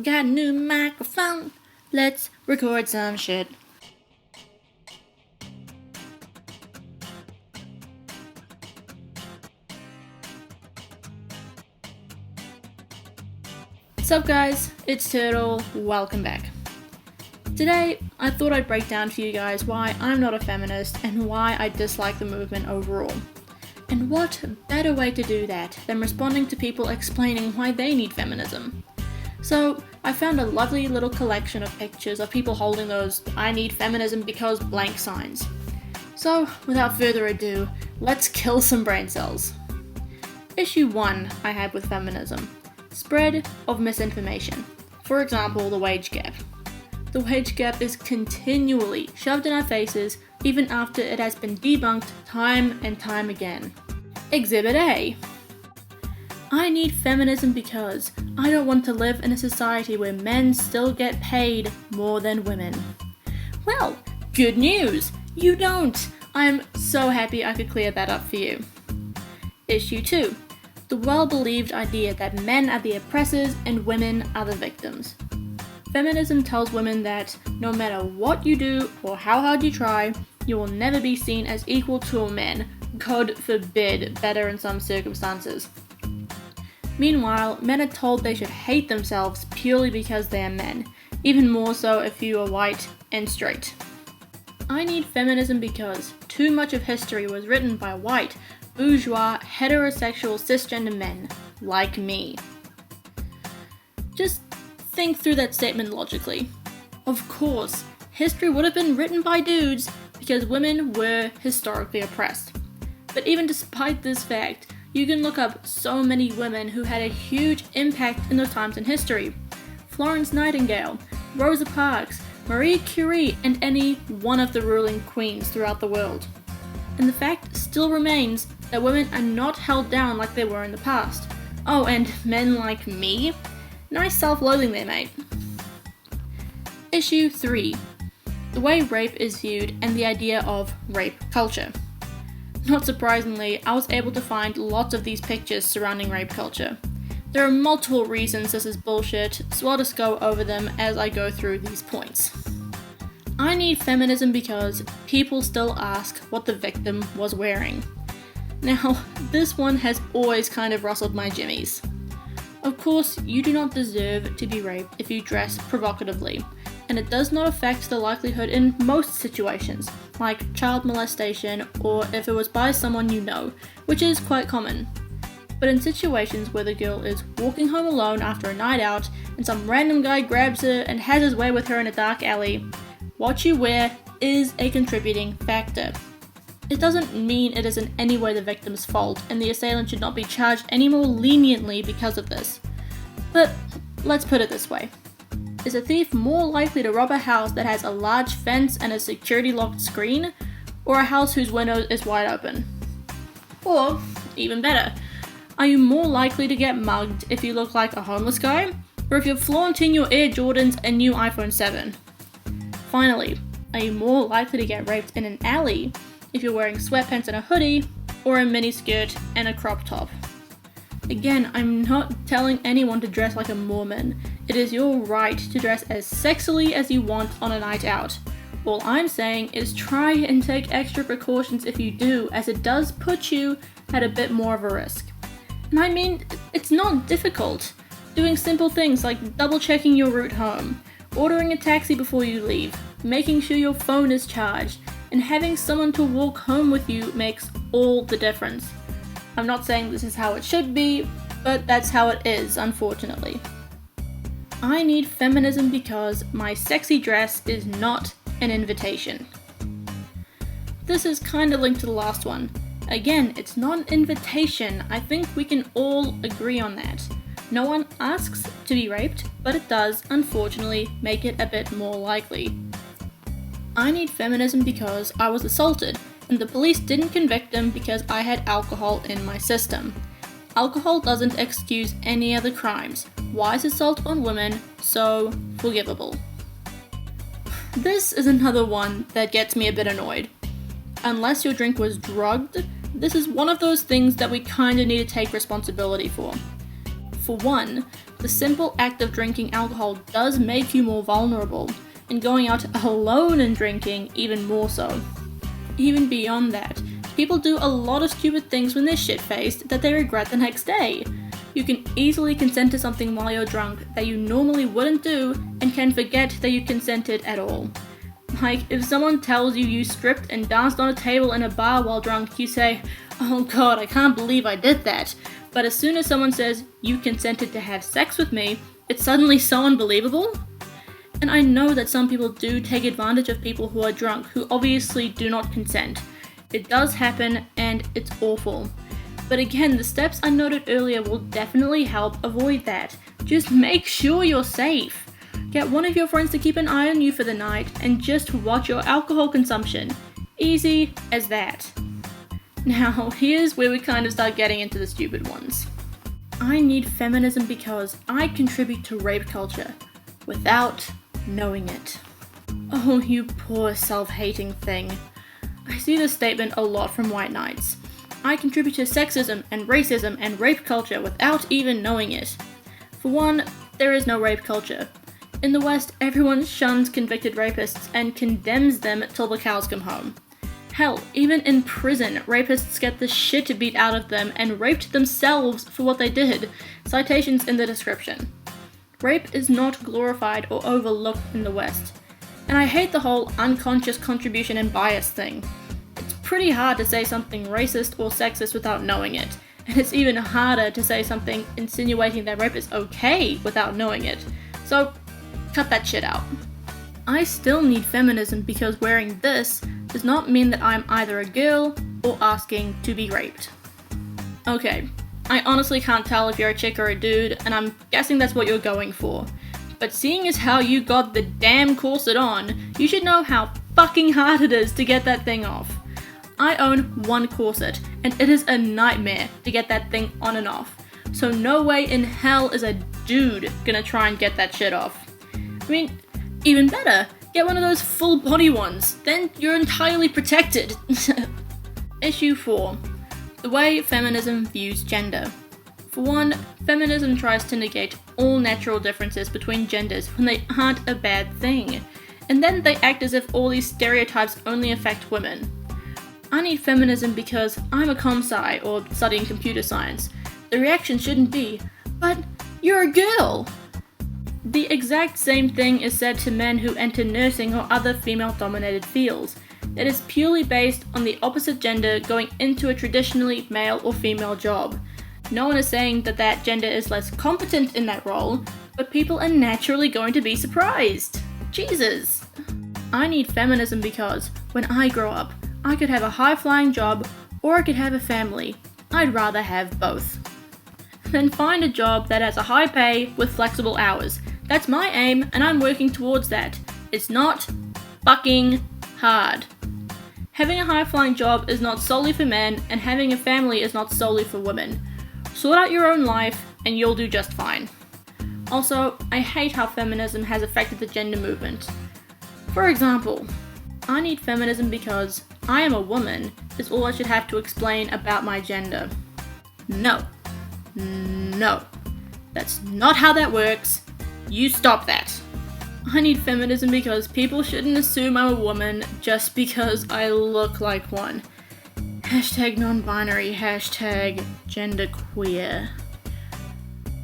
got a new microphone. Let's record some shit. What's up guys, it's Turtle, welcome back. Today, I thought I'd break down for you guys why I'm not a feminist and why I dislike the movement overall. And what better way to do that than responding to people explaining why they need feminism. So, I found a lovely little collection of pictures of people holding those I need feminism because blank signs. So, without further ado, let's kill some brain cells. Issue 1 I have with feminism. Spread of misinformation. For example, the wage gap. The wage gap is continually shoved in our faces even after it has been debunked time and time again. Exhibit A. I need feminism because I don't want to live in a society where men still get paid more than women. Well, good news! You don't! I'm so happy I could clear that up for you. Issue 2. The well-believed idea that men are the oppressors and women are the victims. Feminism tells women that no matter what you do or how hard you try, you will never be seen as equal to a man, God forbid, better in some circumstances. Meanwhile, men are told they should hate themselves purely because they are men, even more so if you are white and straight. I need feminism because too much of history was written by white, bourgeois, heterosexual, cisgender men, like me. Just think through that statement logically. Of course, history would have been written by dudes because women were historically oppressed. But even despite this fact, you can look up so many women who had a huge impact in those times in history. Florence Nightingale, Rosa Parks, Marie Curie, and any one of the ruling queens throughout the world. And the fact still remains that women are not held down like they were in the past. Oh, and men like me? Nice self-loathing there, mate. Issue 3. The way rape is viewed and the idea of rape culture. Not surprisingly, I was able to find lots of these pictures surrounding rape culture. There are multiple reasons this is bullshit, so I'll just go over them as I go through these points. I need feminism because people still ask what the victim was wearing. Now, this one has always kind of rustled my jimmies. Of course, you do not deserve to be raped if you dress provocatively, and it does not affect the likelihood in most situations, like child molestation or if it was by someone you know, which is quite common. But in situations where the girl is walking home alone after a night out and some random guy grabs her and has his way with her in a dark alley, what you wear is a contributing factor. It doesn't mean it is in any way the victim's fault and the assailant should not be charged any more leniently because of this. But let's put it this way. Is a thief more likely to rob a house that has a large fence and a security locked screen, or a house whose window is wide open? Or, even better, are you more likely to get mugged if you look like a homeless guy, or if you're flaunting your Air Jordans and new iPhone 7? Finally, are you more likely to get raped in an alley if you're wearing sweatpants and a hoodie, or a miniskirt and a crop top? Again, I'm not telling anyone to dress like a Mormon. It is your right to dress as sexily as you want on a night out. All I'm saying is try and take extra precautions if you do, as it does put you at a bit more of a risk. And I mean, it's not difficult. Doing simple things like double checking your route home, ordering a taxi before you leave, making sure your phone is charged, and having someone to walk home with you makes all the difference. I'm not saying this is how it should be, but that's how it is, unfortunately. I need feminism because my sexy dress is not an invitation. This is kinda linked to the last one. Again, it's not an invitation. I think we can all agree on that. No one asks to be raped, but it does, unfortunately, make it a bit more likely. I need feminism because I was assaulted, and the police didn't convict him because I had alcohol in my system. Alcohol doesn't excuse any other crimes. Why is assault on women so forgivable? This is another one that gets me a bit annoyed. Unless your drink was drugged, this is one of those things that we kinda need to take responsibility for. For one, The simple act of drinking alcohol does make you more vulnerable, and going out alone and drinking even more so. Even beyond that, people do a lot of stupid things when they're shit-faced that they regret the next day. You can easily consent to something while you're drunk that you normally wouldn't do and can forget that you consented at all. Like, if someone tells you you stripped and danced on a table in a bar while drunk, you say, "Oh god, I can't believe I did that." But as soon as someone says, "You consented to have sex with me," it's suddenly so unbelievable. And I know that some people do take advantage of people who are drunk, who obviously do not consent. It does happen, and it's awful. But again, the steps I noted earlier will definitely help avoid that. Just make sure you're safe. Get one of your friends to keep an eye on you for the night, and just watch your alcohol consumption. Easy as that. Now, here's where we kind of start getting into the stupid ones. I need feminism because I contribute to rape culture without knowing it. Oh, you poor self-hating thing. I see this statement a lot from white knights. I contribute to sexism and racism and rape culture without even knowing it. For one, there is no rape culture. In the West, everyone shuns convicted rapists and condemns them till the cows come home. Hell, even in prison, rapists get the shit beat out of them and raped themselves for what they did. Citations in the description. Rape is not glorified or overlooked in the West. And I hate the whole unconscious contribution and bias thing. It's pretty hard to say something racist or sexist without knowing it. And it's even harder to say something insinuating that rape is okay without knowing it. So, cut that shit out. I still need feminism because wearing this does not mean that I'm either a girl or asking to be raped. Okay, I honestly can't tell if you're a chick or a dude, and I'm guessing that's what you're going for. But seeing as how you got the damn corset on, you should know how fucking hard it is to get that thing off. I own one corset, and it is a nightmare to get that thing on and off. So no way in hell is a dude gonna try and get that shit off. I mean, even better, get one of those full body ones, then you're entirely protected. Issue 4. The way feminism views gender. For one, feminism tries to negate all natural differences between genders when they aren't a bad thing, and then they act as if all these stereotypes only affect women. I need feminism because I'm a comp-sci or studying computer science. The reaction shouldn't be, "But you're a girl!" The exact same thing is said to men who enter nursing or other female-dominated fields. It is purely based on the opposite gender going into a traditionally male or female job. No one is saying that that gender is less competent in that role, but people are naturally going to be surprised. Jesus! I need feminism because, when I grow up, I could have a high-flying job or I could have a family. I'd rather have both. Then find a job that has a high pay with flexible hours. That's my aim, and I'm working towards that. It's not fucking hard. Having a high-flying job is not solely for men, and having a family is not solely for women. Sort out your own life, and you'll do just fine. Also, I hate how feminism has affected the gender movement. For example, I need feminism because I am a woman is all I should have to explain about my gender. No. No. That's not how that works. You stop that. I need feminism because people shouldn't assume I'm a woman just because I look like one. Hashtag non-binary, hashtag genderqueer.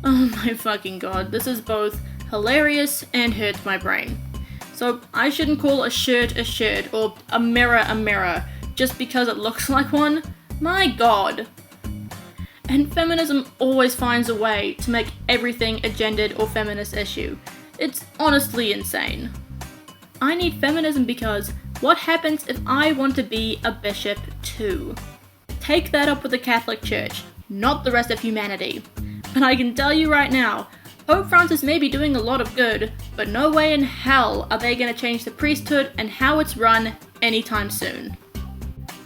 Oh my fucking god, this is both hilarious and hurts my brain. So I shouldn't call a shirt or a mirror just because it looks like one? My god. And feminism always finds a way to make everything a gendered or feminist issue. It's honestly insane. I need feminism because what happens if I want to be a bishop too? Take that up with the Catholic Church, not the rest of humanity. But I can tell you right now, Pope Francis may be doing a lot of good, but no way in hell are they going to change the priesthood and how it's run anytime soon.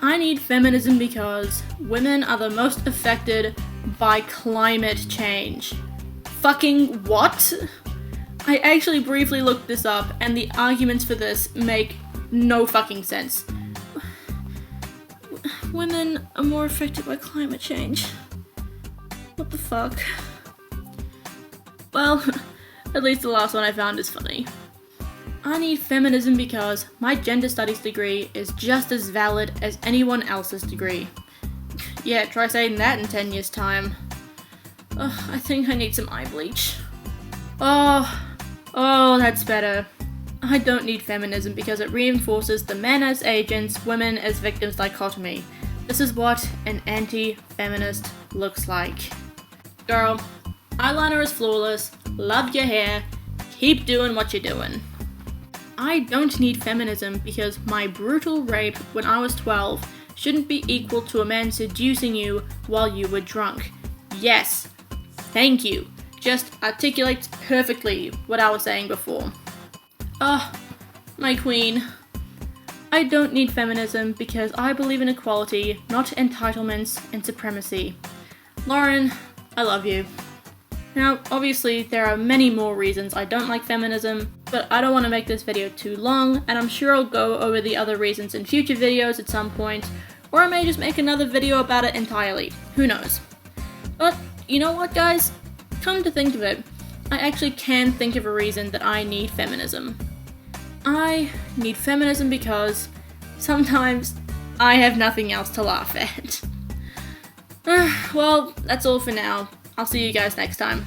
I need feminism because women are the most affected by climate change. Fucking what? I actually briefly looked this up and the arguments for this make no fucking sense. Women are more affected by climate change. What the fuck? Well, at least the last one I found is funny. I need feminism because my gender studies degree is just as valid as anyone else's degree. Yeah, try saying that in 10 years' time. I think I need some eye bleach. Oh, that's better. I don't need feminism because it reinforces the men as agents, women as victims dichotomy. This is what an anti-feminist looks like. Girl, eyeliner is flawless, love your hair, keep doing what you're doing. I don't need feminism because my brutal rape when I was 12 shouldn't be equal to a man seducing you while you were drunk. Yes, thank you. Just articulates perfectly what I was saying before. My queen. I don't need feminism because I believe in equality, not entitlements and supremacy. Lauren, I love you. Now, obviously, there are many more reasons I don't like feminism, but I don't want to make this video too long, and I'm sure I'll go over the other reasons in future videos at some point, or I may just make another video about it entirely. Who knows? But, you know what, guys? Come to think of it, I actually can think of a reason that I need feminism. I need feminism because sometimes I have nothing else to laugh at. Well, that's all for now. I'll see you guys next time.